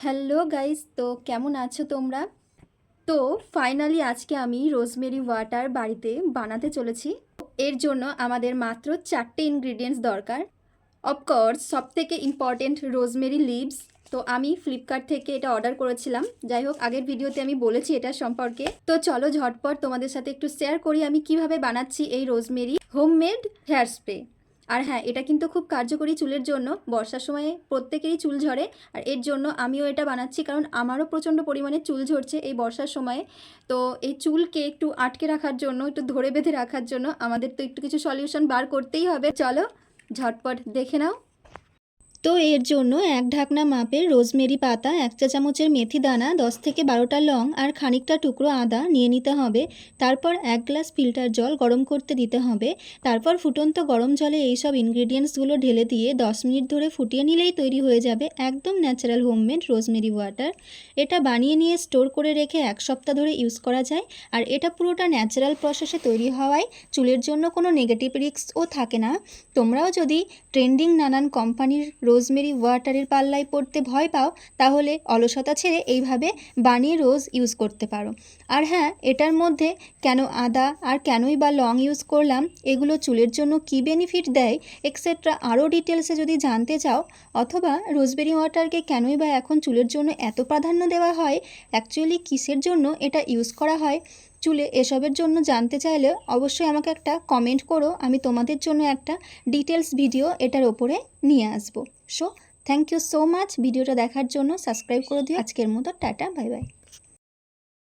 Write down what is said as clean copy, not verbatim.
Hello guys, তো কেমন আছো তোমরা? তো ফাইনালি আজকে আমি রোজমেরি ওয়াটার বাড়িতে বানাতে চলেছি। এর জন্য আমাদের মাত্র 4টে ইনগ্রিডিয়েন্টস দরকার। অফকোর্স সবথেকে ইম্পর্টেন্ট রোজমেরি লিভস। তো আমি ফ্লিপকার্ট থেকে এটা অর্ডার করেছিলাম। যাই হোক, আগের ভিডিওতে আমি বলেছি এটা সম্পর্কে। তো চলো ঝটপট তোমাদের সাথে একটু শেয়ার করি আমি কিভাবে বানাচ্ছি এই রোজমেরি হোমমেড হেয়ার স্প্রে। আর হ্যাঁ, এটা কিন্তু খুব কার্যকরী চুলের জন্য। বর্ষার সময়ে প্রত্যেকেরই চুল ঝরে, আর এর জন্য আমিও এটা বানাচ্ছি কারণ আমারও প্রচণ্ড পরিমাণে চুল ঝরছে এই বর্ষার সময়ে। তো এই চুলকে একটু আটকে রাখার জন্য, একটু ধরে বেঁধে রাখার জন্য আমাদের তো একটু কিছু সলিউশন বার করতেই হবে। চলো ঝটপট দেখে নাও। তো এর জন্য এক ঢাকনা মাপের রোজমেরি পাতা, 1 চা চামচের মেথি দানা, 10 থেকে 12টা লং আর খানিকটা টুকরো আদা নিয়ে নিতে হবে। তারপর 1 গ্লাস ফিল্টার জল গরম করতে দিতে হবে। তারপর ফুটন্ত গরম জলে এই সব ইনগ্রিডিয়েন্টসগুলো ঢেলে দিয়ে 10 মিনিট ধরে ফুটিয়ে নিলেই তৈরি হয়ে যাবে একদম ন্যাচারাল হোমমেড রোজমেরি ওয়াটার। এটা বানিয়ে নিয়ে স্টোর করে রেখে 1 সপ্তাহ ধরে ইউজ করা যায়। আর এটা পুরোটা ন্যাচারাল প্রসেসে তৈরি হওয়ায় চুলের জন্য কোনো নেগেটিভ রিস্কও থাকে না। তোমরাও যদি ট্রেন্ডিং নানান কোম্পানির রোজমেরি ওয়াটারের পাল্লায় পড়তে ভয় পাও, তাহলে অলসতা ছেড়ে এইভাবে বানিয়ে রোজ ইউজ করতে পারো। আর হ্যাঁ, এটার মধ্যে কেন আদা আর কেনই বা লং ইউজ করলাম, এগুলো চুলের জন্য কী বেনিফিট দেয় এক্সেট্রা আরও ডিটেলসে যদি জানতে চাও, অথবা রোজমেরি ওয়াটারকে কেনই বা এখন চুলের জন্য এত প্রাধান্য দেওয়া হয়, অ্যাকচুয়ালি কিসের জন্য এটা ইউজ করা হয় চুলে, এসবের জন্য জানতে চাইলে অবশ্যই আমাকে একটা কমেন্ট করো। আমি তোমাদের জন্য একটা ডিটেলস ভিডিও এটার ওপরে নিয়ে আসবো। So thank you so much ভিডিওটা দেখার জন্য। সাবস্ক্রাইব করে দিও। আজকের মতো টাটা, বাই বাই।